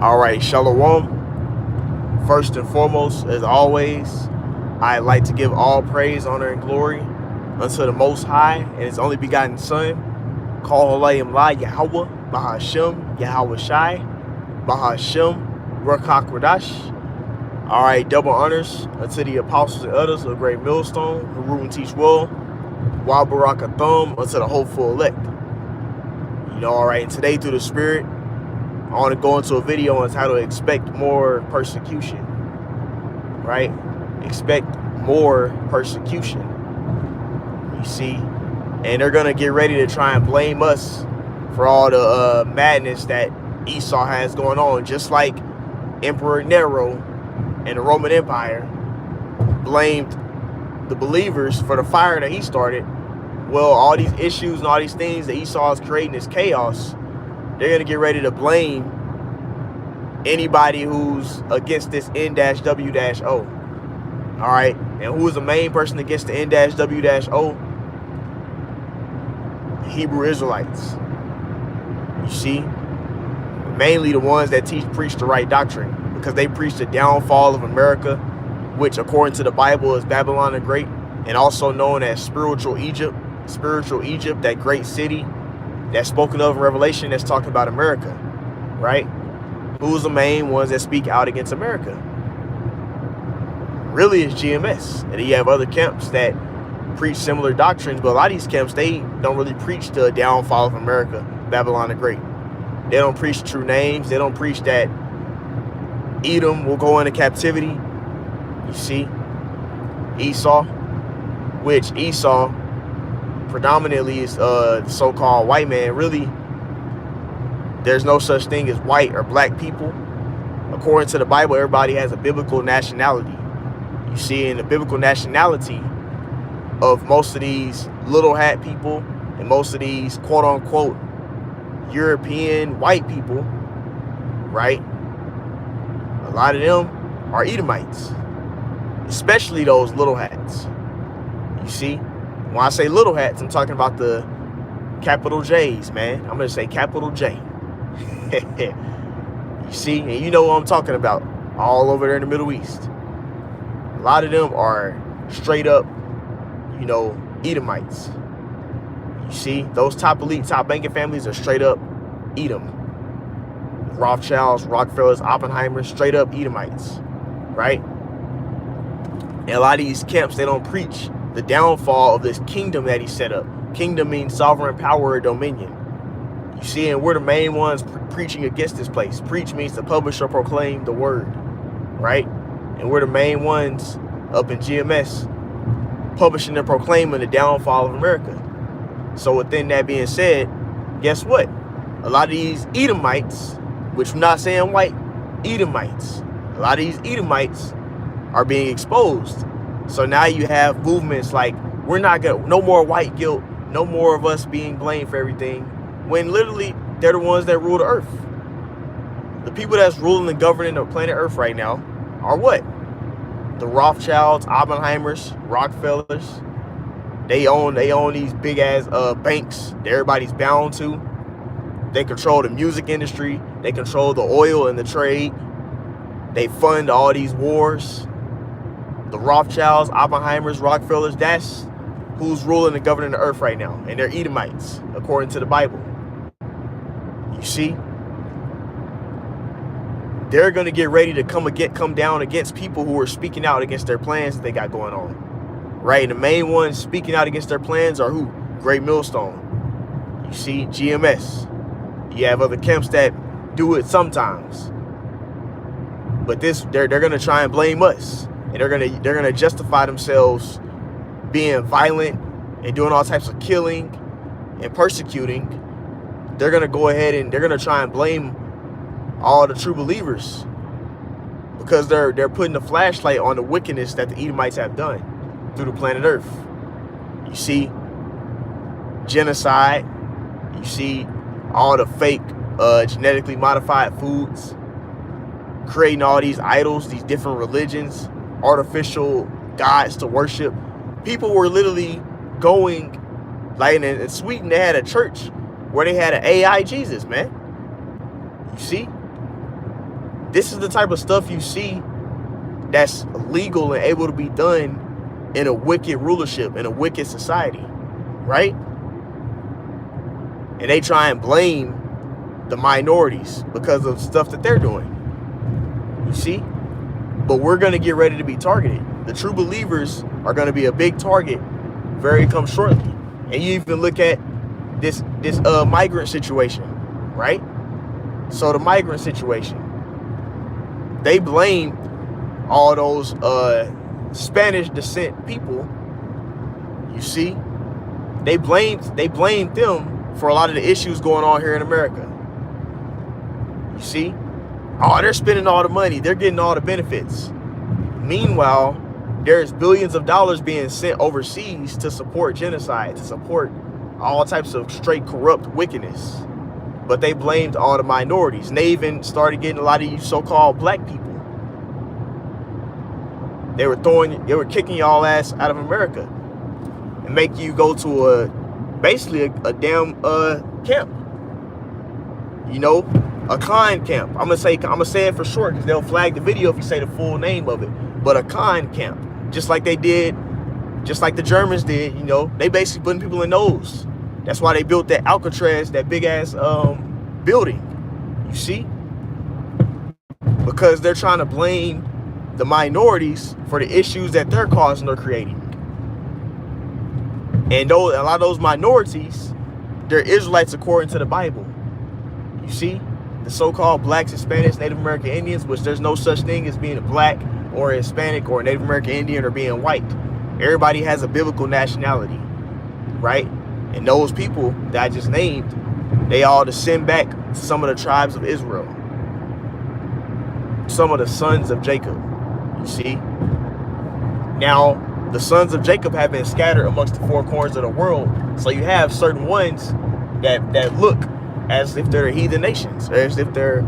All right, Shalom. First and foremost, as always, I'd like to give all praise, honor, and glory unto the Most High and His only begotten Son, called Halayim La Yahweh, Bahashem, Yahweh Shai, Bahashem, Ruach HaKodesh. All right, double honors unto the apostles and others of the great millstone, who rule and teach well, Wa Barak Atham, unto the hopeful elect. All right, and today through the Spirit, I want to go into a video entitled Expect More Persecution, right? Expect more persecution, you see? And they're going to get ready to try and blame us for all the madness that Esau has going on, just like Emperor Nero and the Roman Empire blamed the believers for the fire that he started. Well, all these issues and all these things that Esau is creating, this chaos, they're going to get ready to blame anybody who's against this N-W-O. All right. And who is the main person against the N-W-O? Hebrew Israelites. You see? Mainly the ones that preach the right doctrine, because they preach the downfall of America, which according to the Bible is Babylon the Great, and also known as spiritual Egypt. Spiritual Egypt, that great city that's spoken of in Revelation, that's talking about America, right? Who's the main ones that speak out against America? Really, it's GMS. And then you have other camps that preach similar doctrines, but a lot of these camps, they don't really preach the downfall of America, Babylon the Great. They don't preach true names. They don't preach that Edom will go into captivity. You see? Esau, which Esau predominantly is the so-called white man. Really, there's no such thing as white or black people. According to the Bible, everybody has a biblical nationality. You see, in the biblical nationality of most of these little hat people and most of these quote-unquote European white people, right? A lot of them are Edomites, especially those little hats. You see? When I say little hats, I'm talking about the capital J's, man. I'm going to say capital J. You see? And you know what I'm talking about. All over there in the Middle East. A lot of them are straight up, Edomites. You see? Those top elite, top banking families are straight up Edom. Rothschilds, Rockefellers, Oppenheimers, straight up Edomites. Right? And a lot of these camps, they don't preach the downfall of this kingdom that he set up. Kingdom means sovereign power or dominion. You see, and we're the main ones preaching against this place. Preach means to publish or proclaim the word, right? And we're the main ones up in GMS publishing and proclaiming the downfall of America. So within that being said, guess what? A lot of these Edomites, which I'm not saying white, Edomites, a lot of these Edomites are being exposed. So now you have movements like, we're not gonna, no more white guilt, no more of us being blamed for everything, when literally they're the ones that rule the earth. The people that's ruling and governing the planet Earth right now are what? The Rothschilds, Oppenheimers, Rockefellers. They own these big ass banks that everybody's bound to. They control the music industry. They control the oil and the trade. They fund all these wars. The Rothschilds, Oppenheimers, Rockefellers, that's who's ruling and governing the earth right now. And they're Edomites, according to the Bible. You see? They're going to get ready to come down against people who are speaking out against their plans that they got going on. Right? And the main ones speaking out against their plans are who? Great Millstone. You see? GMS. You have other camps that do it sometimes. But they're going to try and blame us. And they're gonna justify themselves being violent and doing all types of killing and persecuting. They're gonna go ahead and they're gonna try and blame all the true believers, because they're putting the flashlight on the wickedness that the Edomites have done through the planet Earth. You see genocide. You see all the fake genetically modified foods, creating all these idols, these different religions, artificial gods to worship. People were literally going, like in Sweden, they had a church where they had an AI Jesus, man. You see? This is the type of stuff you see that's legal and able to be done in a wicked rulership, in a wicked society, right? And they try and blame the minorities because of stuff that they're doing. You see? But we're going to get ready to be targeted. The true believers are going to be a big target very come shortly. And you even look at this migrant situation, right? So the migrant situation, they blame all those Spanish descent people. You see, they blamed them for a lot of the issues going on here in America. You see, oh, they're spending all the money, they're getting all the benefits. Meanwhile, there's billions of dollars being sent overseas to support genocide, to support all types of straight corrupt wickedness. But they blamed all the minorities. And they even started getting a lot of you so-called black people. They were kicking y'all ass out of America and make you go to basically a damn camp. You know, a con camp. I'm gonna say it for short because they'll flag the video if you say the full name of it. But a con camp, just like they did, just like the Germans did. You know, they basically putting people in those. That's why they built that Alcatraz, that big ass building. You see, because they're trying to blame the minorities for the issues that they're causing or creating. And a lot of those minorities, they're Israelites according to the Bible. You see, the so-called blacks, Hispanics, Native American Indians, which there's no such thing as being a black or a Hispanic or a Native American Indian or being white. Everybody has a biblical nationality, right? And those people that I just named, they all descend back to some of the tribes of Israel, some of the sons of Jacob. You see, now the sons of Jacob have been scattered amongst the four corners of the world. So you have certain ones that look as if they're heathen nations, or as if they're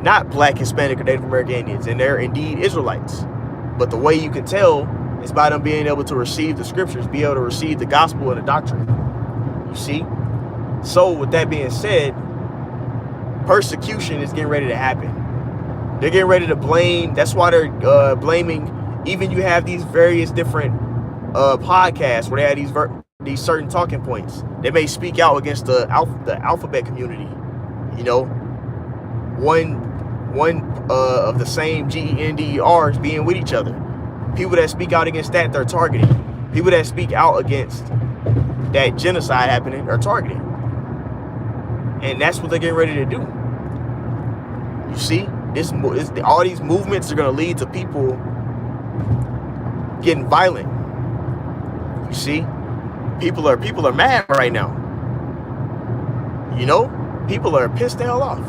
not black, Hispanic, or Native American Indians, and they're indeed Israelites. But the way you can tell is by them being able to receive the scriptures, be able to receive the gospel and the doctrine. You see? So with that being said, persecution is getting ready to happen. They're getting ready to blame. That's why they're blaming. Even you have these various different podcasts where they have these certain talking points. They may speak out against the alphabet community. You know, one of the same GENDERs being with each other. People that speak out against that, they're targeted. People that speak out against that genocide happening are targeted. And that's what they're getting ready to do. You see? All these movements are going to lead to people getting violent. You see, people are mad right now. You know, people are pissed the hell off.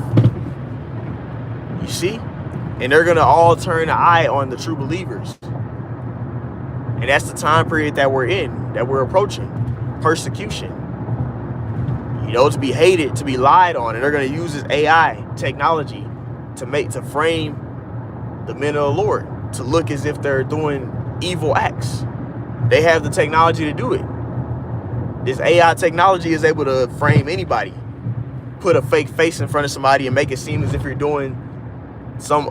You see, and they're going to all turn the eye on the true believers. And that's the time period that we're in, that we're approaching. Persecution. You know, to be hated, to be lied on, and they're going to use this AI technology to frame the men of the Lord to look as if they're doing evil acts. They have the technology to do it. This AI technology is able to frame anybody, put a fake face in front of somebody and make it seem as if you're doing some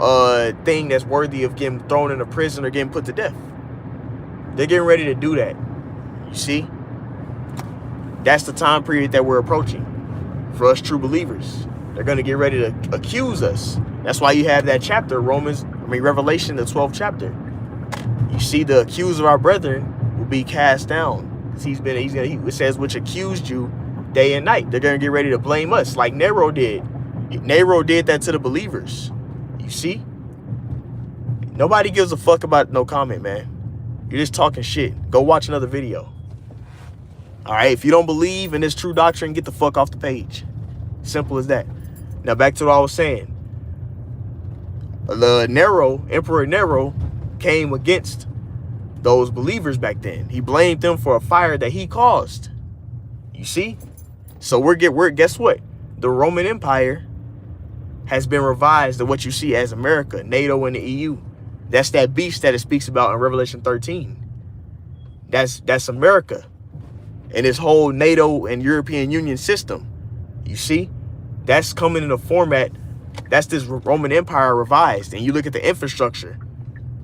thing that's worthy of getting thrown in a prison or getting put to death. They're getting ready to do that. You see? That's the time period that we're approaching for us true believers. They're going to get ready to accuse us. That's why you have that chapter, Revelation, the 12th chapter. You see, the accuser of our brethren will be cast down. It says, which accused you day and night. They're going to get ready to blame us like Nero did. Nero did that to the believers. You see? Nobody gives a fuck about no comment, man. You're just talking shit. Go watch another video. All right? If you don't believe in this true doctrine, get the fuck off the page. Simple as that. Now back to what I was saying. Emperor Nero came against those believers back then. He blamed them for a fire that he caused. You see? So guess what? The Roman Empire has been revised to what you see as America, NATO, and the EU. That's that beast that it speaks about in Revelation 13. That's America and this whole NATO and European Union system. You see? That's coming in a format That's this Roman Empire revised. And you look at the infrastructure.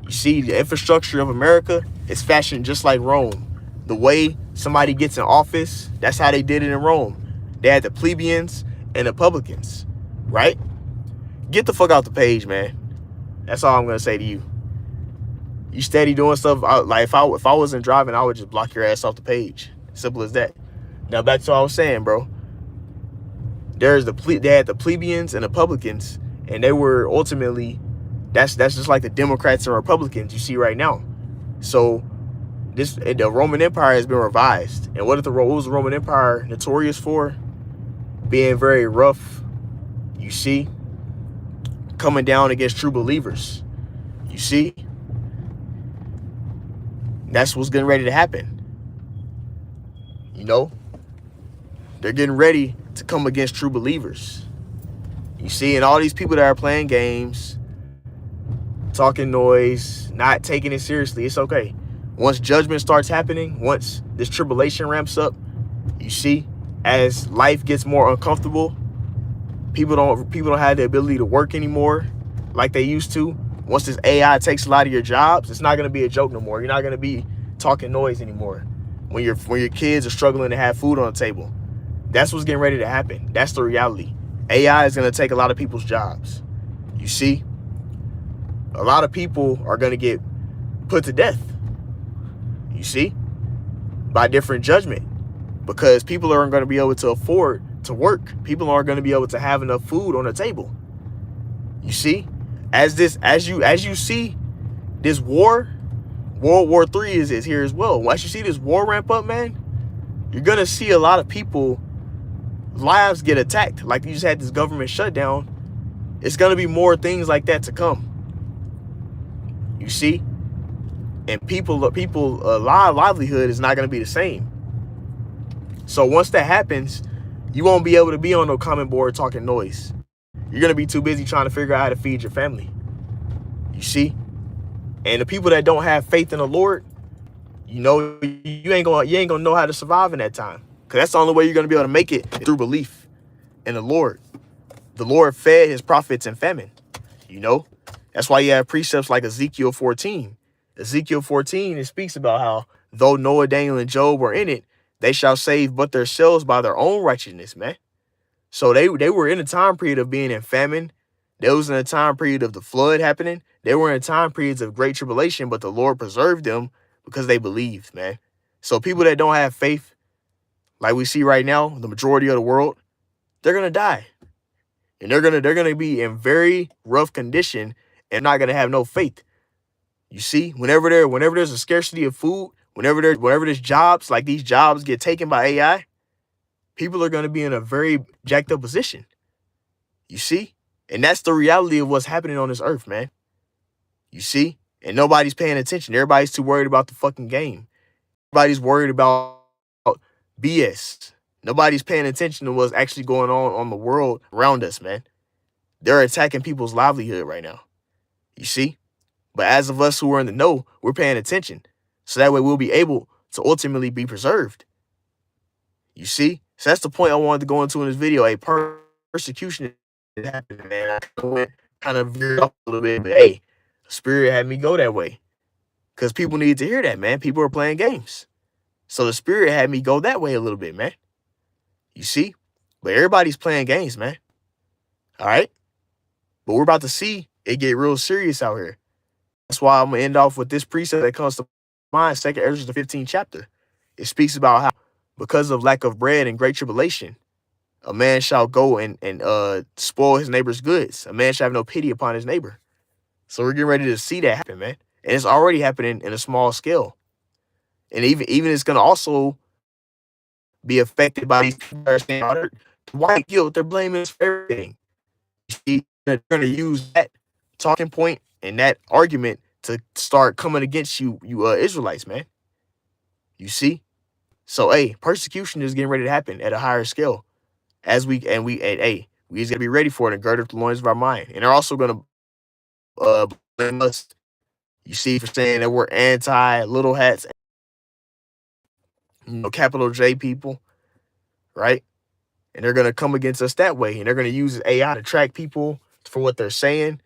You see the infrastructure of America is fashioned just like Rome. The way somebody gets in office, that's how they did it in Rome. They had the plebeians and the publicans, right? Get the fuck out the page, man. That's all I'm gonna say to you. You steady doing stuff. Like if I wasn't driving, I would just block your ass off the page. Simple as that. Now back to what I was saying, bro. They had the plebeians and the publicans, and they were ultimately, that's just like the Democrats and Republicans you see right now. So the Roman Empire has been revised. And what was the Roman Empire notorious for? Being very rough, you see, coming down against true believers. You see, that's what's getting ready to happen. You know, they're getting ready to come against true believers. You see, and all these people that are playing games, talking noise, not taking it seriously, it's okay. Once judgment starts happening, once this tribulation ramps up, you see, as life gets more uncomfortable, people don't have the ability to work anymore like they used to. Once this AI takes a lot of your jobs, it's not going to be a joke no more. You're not going to be talking noise anymore. When your kids are struggling to have food on the table, that's what's getting ready to happen. That's the reality. AI is going to take a lot of people's jobs. You see, a lot of people are going to get put to death. You see, by different judgment, because people aren't going to be able to afford to work. People aren't going to be able to have enough food on the table. You see, as you see this war, World War III is here as well. Once you see this war ramp up, man, you're going to see a lot of people lives get attacked. Like you just had this government shutdown. It's going to be more things like that to come. You see, and people livelihood is not going to be the same. So once that happens, you won't be able to be on no comment board talking noise. You're going to be too busy trying to figure out how to feed your family. You see? And the people that don't have faith in the Lord, you know, you ain't gonna know how to survive in that time. Because that's the only way you're going to be able to make it, through belief in the Lord. The Lord fed his prophets in famine. You know? That's why you have precepts like Ezekiel 14. Ezekiel 14, it speaks about how though Noah, Daniel, and Job were in it, they shall save but themselves by their own righteousness, man. So they were in a time period of being in famine. They was in a time period of the flood happening. They were in time periods of great tribulation, but the Lord preserved them because they believed, man. So people that don't have faith, like we see right now, the majority of the world, they're gonna die. And they're gonna be in very rough condition and not gonna have no faith. You see, whenever there's a scarcity of food, whenever there's jobs, like these jobs get taken by AI, people are gonna be in a very jacked up position. You see? And that's the reality of what's happening on this earth, man. You see? And nobody's paying attention. Everybody's too worried about the fucking game. Everybody's worried about BS. Nobody's paying attention to what's actually going on the world around us, man. They're attacking people's livelihood right now. You see? But as of us who are in the know, we're paying attention. So that way we'll be able to ultimately be preserved. You see? So that's the point I wanted to go into in this video. A persecution is happening, man. I went kind of veered off a little bit, but hey, the Spirit had me go that way. Because people need to hear that, man. People are playing games. So the Spirit had me go that way a little bit, man. You see? But everybody's playing games, man. All right? But we're about to see it get real serious out here. That's why I'm going to end off with this precept that comes to mind, 2 Ezra, the 15th chapter. It speaks about how, because of lack of bread and great tribulation, a man shall go and spoil his neighbor's goods. A man shall have no pity upon his neighbor. So we're getting ready to see that happen, man. And it's already happening in a small scale. And even it's going to also be affected by these people that are saying, white guilt, they're blaming us for everything. You see, they're going to use that talking point and that argument to start coming against you Israelites, man. You see? So, hey, persecution is getting ready to happen at a higher scale. We just got to be ready for it and gird up the loins of our mind. And they're also going to blame us, you see, for saying that we're anti-little hats, capital J people, right? And they're going to come against us that way. And they're going to use AI to track people, for what they're saying.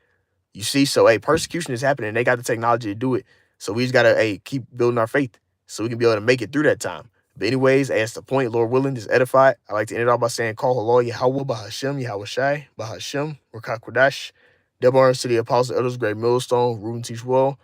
You see, so hey, persecution is happening. They got the technology to do it. So we just gotta keep building our faith so we can be able to make it through that time. But anyways, that's the point. Lord willing, just edified. I like to end it off by saying, call Allah Yahweh Bahashem, Yahweh Shai, Bahashem, Rakak Kodash. Double honors to the apostle elders, great millstone, Ruben teach well.